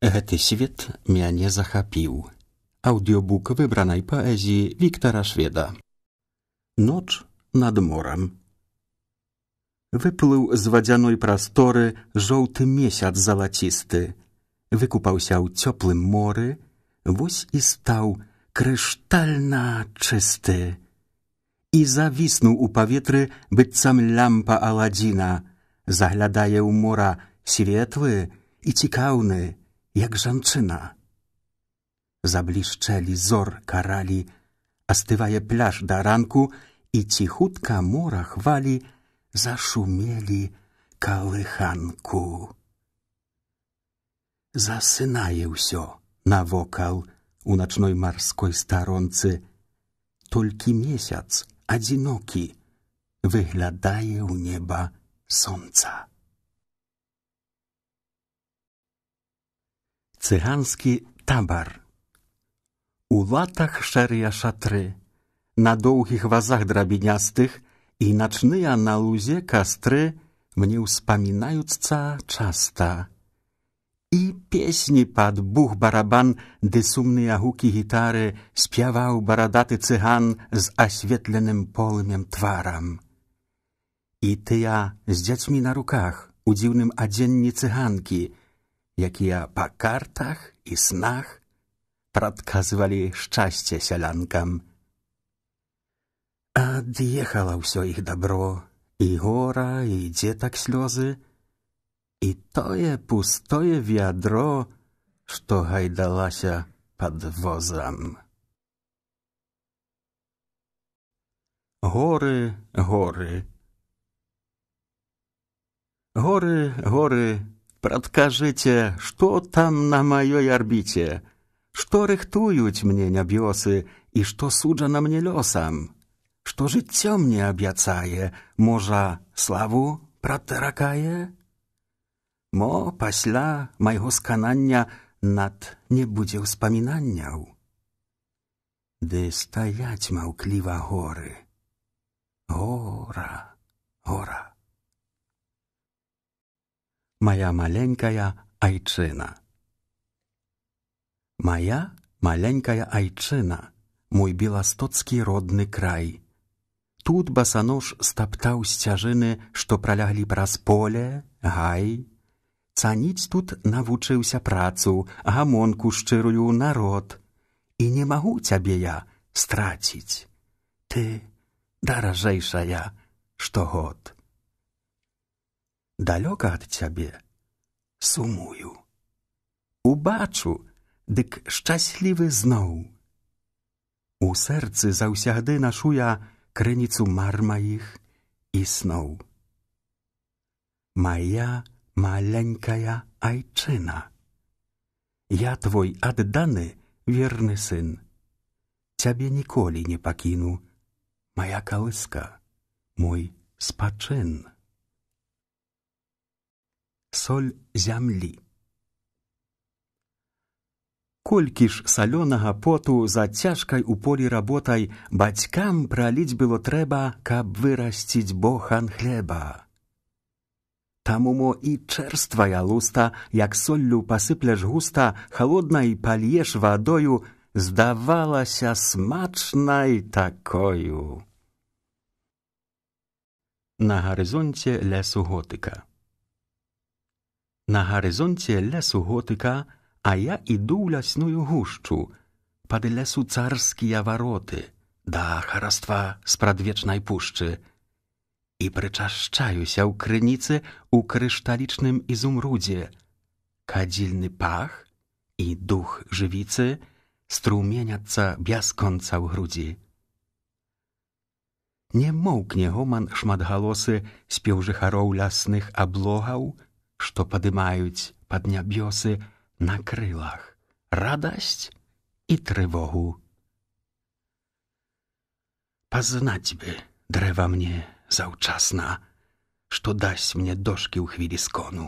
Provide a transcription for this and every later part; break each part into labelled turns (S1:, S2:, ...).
S1: Гэты свет мяне захапіў. Аўдыёбук выбранай паэзіі Віктара Шведа. Ноч над морам. Выплыў з вадзяной прасторы жоўты месяц залацісты. Выкупаўся ў цёплым моры, вось і стаў крыштальна чысты. І завіснуў у паветры, быццам лямпа Аладзіна, заглядае ў мора светлы і цікаўны, як жанчына. Заблішчэлі зор каралі, астывае пляж да ранку, і ціхутка мора хвалі зашумелі калыханку. Засынае ўсё навокал у начной марской старонцы. Толькі месяц адзінокі выглядае ў неба сонца. Цыганскі табар. У латах шэрыя шатры, на доўгіх вазах драбінястых і начныя на лузе кастры мне ўспамінаюцца часта. І песні пад бух-барабан ды сумныя гукі гітары спяваў барадаты цыган з асветленым полымем тварам. І тыя з дзяцьмі на руках у дзіўным адзенні цыганкі, якія па картах і снах прадказвалі шчасце сялянкам. Ад'ехала ўсё іх дабро, і гора, і дзетак слёзы, і тое пустое вядро, што гайдалася пад возам. Горы, горы. Горы, горы, прадкажыце, што там на маёй арбіце, што рыхтуюць мне нябёсы і што суджана мне лёсам, што жыццё мне абяцае, можа, славу пратаракае? Мо пасля майго сканання над не будзе ўспамінанняў. Ды стаяць маўкліва горы. Гора, гора. Моя маленькая айчына. Моя маленькая айчына, мой беластоцкі родны край. Тут басанож стаптаў сцяжыны, што праляглі праз поле, гай. Цаніць тут навучыўся працу, гамонку шчырую, народ. І не магу цябе я страціць. Ты даражэйшая штогод. Далёка ад цябе сумую. Убачу, дык шчаслівы зноў. У сэрцы заўсягды нашу я крыніцу мар маіх і сноў. Моя маленькая айчына. Я твой адданы верны сын. Цябе ніколі не пакіну. Моя калыска, мой спачын. Соль зямлі. Колькі ж салёнага поту за цяжкай у полі работай бацькам праліць было трэба, каб вырасціць бохан хлеба. Таму мо і чэрствая луста, як соллю пасыпляш густа, халоднай пальеш вадою, здавалася смачнай такою. На гарызонце лесу готыка. На гарызонце лесу готыка, а я іду ў лясную гушчу, пад лесу царскія вароты, да хараства спрадвечнай пушчы, і прычашчаюся ў крыніцы ў крышталічным ізумрудзе. Кадзільны пах і дух жывіцы струменяцца бясконца ў грудзі. Не моўкне гоман шматгалосы спеў жыхароў лясных аблогаў, што падымаюць пад нябёсы на крылах радасць і трывогу. Пазнаць бы дрэва мне заўчасна, што дасць мне дошкі ў хвілі скону.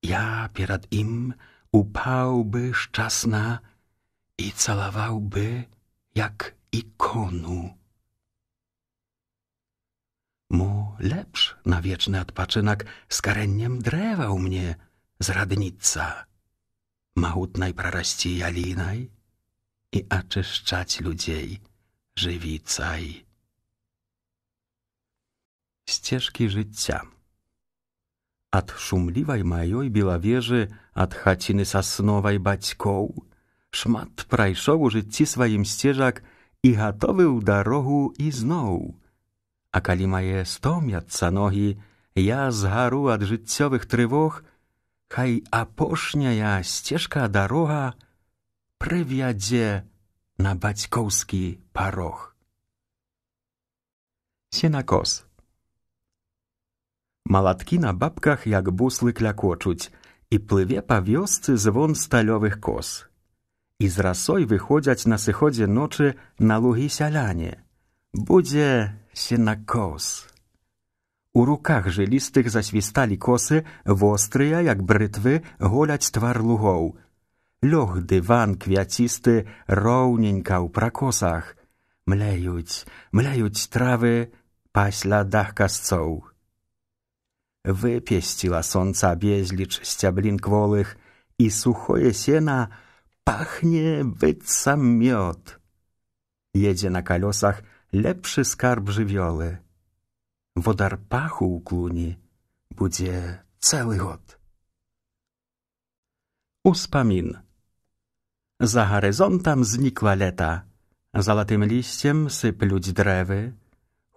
S1: Я перад ім упаў бы шчасна і цалаваў бы, як ікону. Мо лепш на вечны адпачынак з карэннем дрэва ў мне зрадніцца, магутнай прарасці ялінай і ачышчаць людзей жывіцай. Сцежкі жыцця. Ад шумлівай маёй белавежы, ад хаціны сасновай бацькоў, шмат прайшоў у жыцці сваім сцежак і гатовы ў дарогу ізноў. А калі мае стомяцца ногі, я згару ад жыццёвых трывог, хай апошняя сцежка дарога прывядзе на бацькоўскі парог. Сенакос. Малаткі на бабках, як буслы, клякочуць, і плыве па вёсцы звон сталёвых кос. І з расой выходзяць на сыходзе ночы на лугі сяляне. Будзе сенакос. У руках жылістых засвісталі косы, вострыя, як брытвы, голяць твар лугоў. Лёг дыван квяцісты роўненька ў пракосах. Мляюць травы па слядах касцоў. Выпесціла сонца безліч сцяблін кволых, і сухое сена пахне быццам мёд. Едзе на калёсах лепшы скарб жывёлы. Водар паху ў клуні будзе цэлы год. Успамін. За гарызонтам знікла лета. Залатым лісцем сыплюць дрэвы.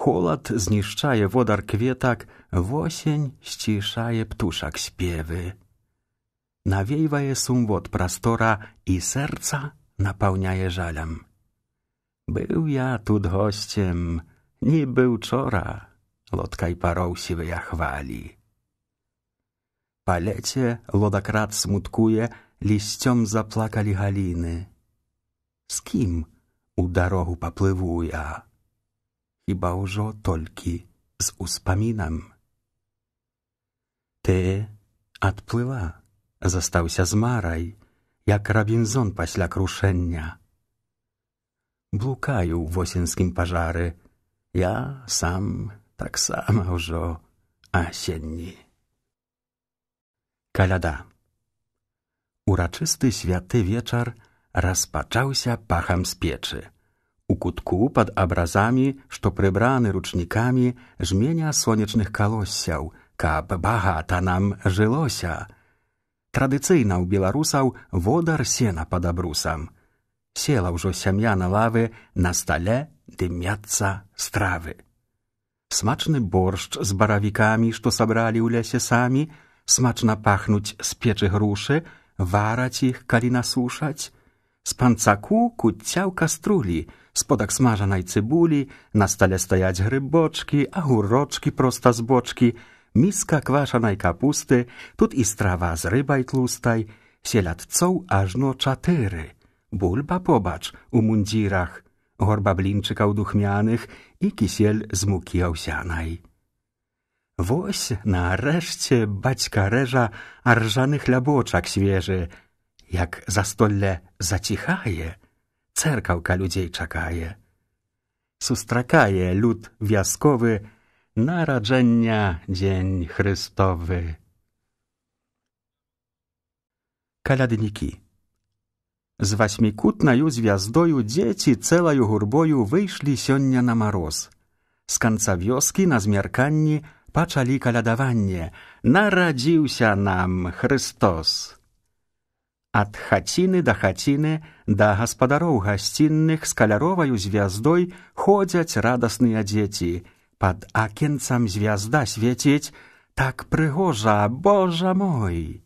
S1: Холад знішчае водар кветак, восень сцішае птушак спевы. Навейвае сумвод прастора, і сэрца напаўняе жалям. Быў я тут госцем, нібы учора, лодкай пароў сівыя хвалі. Па леце лодакрат смуткуе, лісцём заплакалі галіны. З кім у дарогу паплыву я? Хіба ўжо толькі з успамінам. Ты адплыла, застаўся з марай, як Рабінзон пасля крушэння. Блукаю ў восенскім пажары, я сам таксама ўжо асенні. Каляда. Урачысты святы вечар распачаўся пахам з печы. У кутку пад абразамі, што прыбраны ручнікамі, жменя сонечных калоссяў, каб багата нам жылося. Традыцыйна ў беларусаў водар сена пад абрусам. Села ўжо сям'я на лавы, на стале дымяцца стравы. Смачны боршч з баравікамі, што сабралі ў лясе самі, смачна пахнуць з печы грушы, вараць іх, калі насушаць. З панцаку куцця ў каструлі, сподак смажанай цыбулі, на стале стаяць грыбочкі, агурочкі проста з бочкі, міска квашанай капусты, тут і страва з рыбай тлустай, селядцоў ажно 4, бульба побач у мундзірах, горба блінчыкаў духмяных і кісель з мукі аўсянай. Вось нарэшце бацька рэжа аржаны хлябочак свежы. Як застолле заціхае, цэркаўка людзей чакае. Сустракае люд вясковы нараджэння дзень Хрыстовы. Каляднікі. З васьмікутнаю звяздою дзеці цэлаю гурбою выйшлі сёння на мароз. З канца вёскі на змярканні пачалі калядаванне. Нарадзіўся нам Хрыстос. Ад хаціны да гаспадароў гасцінных з каляроваю звяздой ходзяць радасныя дзеці. Пад акенцам звязда свеціць, так прыгожа, Божа мой!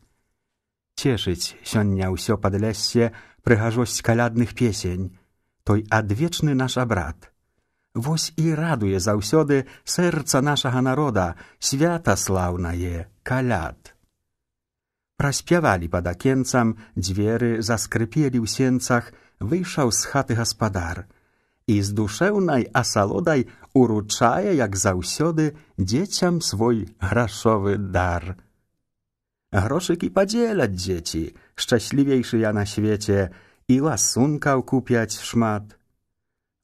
S1: Цешыць сёння ўсё падляссе прыгажосць калядных песень, той адвечны наш абрад. Вось і радуе заўсёды сэрца нашага народа, свята слаўнае, каляд. Праспявалі пад акенцам, дзверы заскрыпелі ў сенцах, выйшаў з хаты гаспадар і з душэўнай асалодай уручае, як заўсёды, дзецям свой грашовы дар. Грошыкі падзеляць дзеці, шчаслівейшыя на свеце, і ласункаў купяць шмат.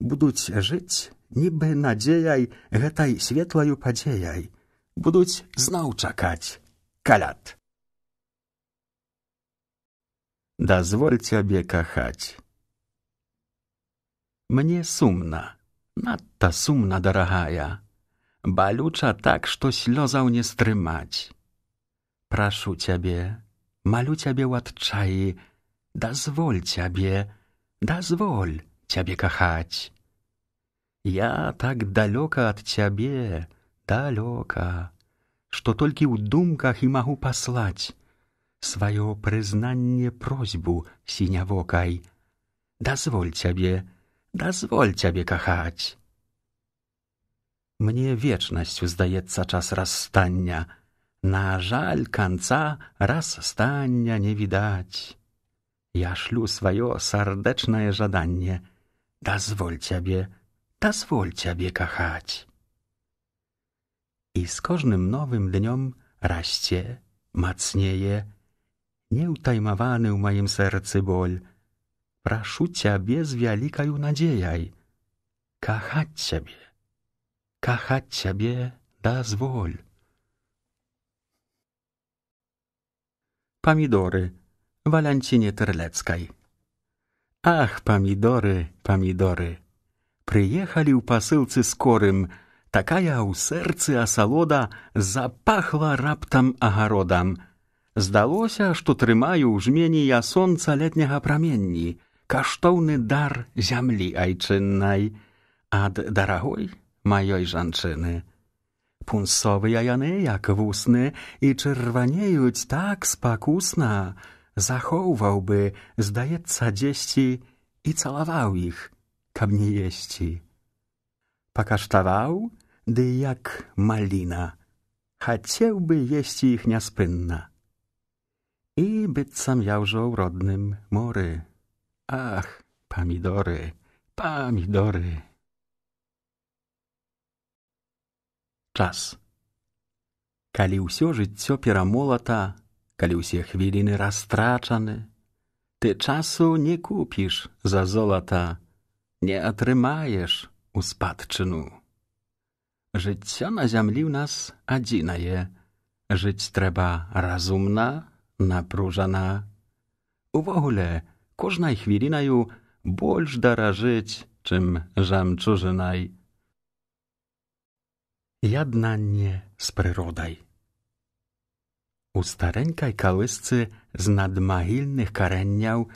S1: Будуць жыць, нібы надзеяй, гэтай светлаю падзеяй. Будуць зноў чакаць каляд. дазволь цябе кахаць. Мне сумна, надта сумна, дарагая, балюча так, што слёзаў не стрымаць. Прашу цябе, малю цябе ў адчаі, дазволь цябе кахаць. Я так далёка ад цябе, далёка, што толькі ў думках і магу паслаць сваё прызнанне просьбу сінявокай. Дазволь цябе кахаць. Мне вечнасцю здаецца час расстання, на жаль, канца расстання не відаць. Я шлю сваё сардэчнае жаданне, дазволь цябе кахаць. І з кожным новым днём расце, мацнее, неўтаймаваны ў маім сэрцы боль. Прашу цябе з вялікаю надзеяй, кахаць цябе дазволь. Памідоры Валянціне Тырлецкай. Ах, памідоры, памідоры, прыехалі ў пасылцы скорым, такая ў сэрцы асалода запахла раптам агародам. Здалося, што трымаю ў жмені я сонца летняга праменні, каштоўны дар зямлі айчыннай ад дарагой маёй жанчыны. Пунсовыя яны, як вусны, і чырванеюць так спакусна, захоўваў бы, здаецца, дзесьці і цалаваў іх, каб не есці. Пакаштаваў, ды як маліна, хацеў бы есці іх няспынна. І быццам я ўжо ў родным моры. Ах, памідоры, памідоры. Час. Калі ўсё жыццё перамолата, калі ўсе хвіліны растрачаны, ты часу не купіш за золата, не атрымаеш у спадчыну. Жыццё на зямлі ў нас адзінае, жыць трэба разумна, напружана. Увогуле, кожнай хвілінаю больш даражыць, чым жамчужынай. Яднанне з прыродай. У старэнькай калысцы з надмагільных карэнняў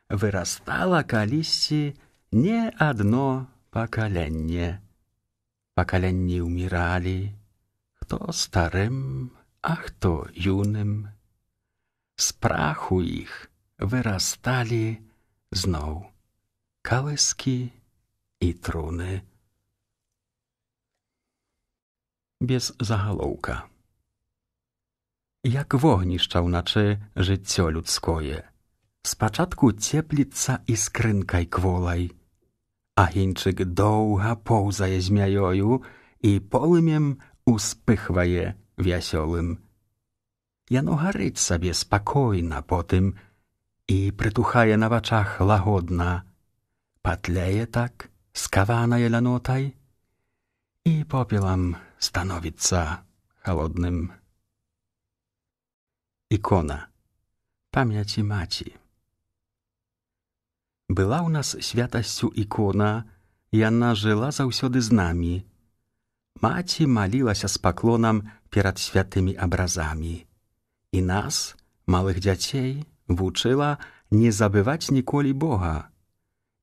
S1: вырастала калісьці не адно пакаленне. Пакаленні ўміралі, хто старым, а хто юным. З праху іх вырасталі зноў калыскі і труны. Без загалоўка. Як вогнішча ўначы жыццё людское. Спачатку цепліцца іскрынкай кволай, агеньчык доўга поўзае змяёю і полымем успыхвае вясёлым. Яно гарыць сабе спакойна потым і прытухае на вачах лагодна, патлее так, скаванае лянотай, і попелам становіцца халодным. Ікона. Памяці маці. Была ў нас святасцю ікона, яна жыла заўсёды з намі. Маці малілася з паклонам перад святымі абразамі. І нас, малых дзяцей, вучыла не забываць ніколі Бога.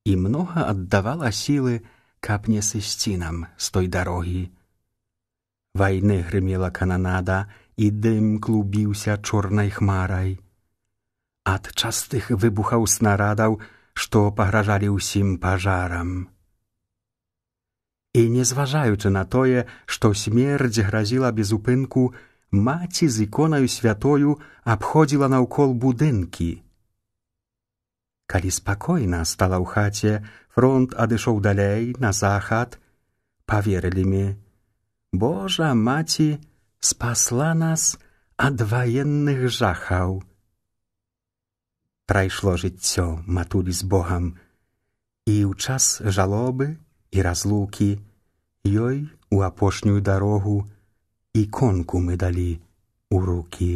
S1: І многа аддавала сілы, каб не сысці нам з той дарогі. Вайны грымела кананада, і дым клубіўся чорнай хмарай. Ад частых выбухаў снарадаў, што пагражалі ўсім пажарам. І не зважаючы на тое, што смерць гразіла без упынку, маці з іконаю святою абходзіла наўкол будынкі. Калі спакойна стала ў хаце, фронт адышоў далей, на захад, паверылі ми, Божа маці спасла нас ад ваенных жахаў. Прайшло жыццё матулі з Богам, і ў час жалобы і разлукі ёй у апошнюю дарогу іконку мы далі ў рукі.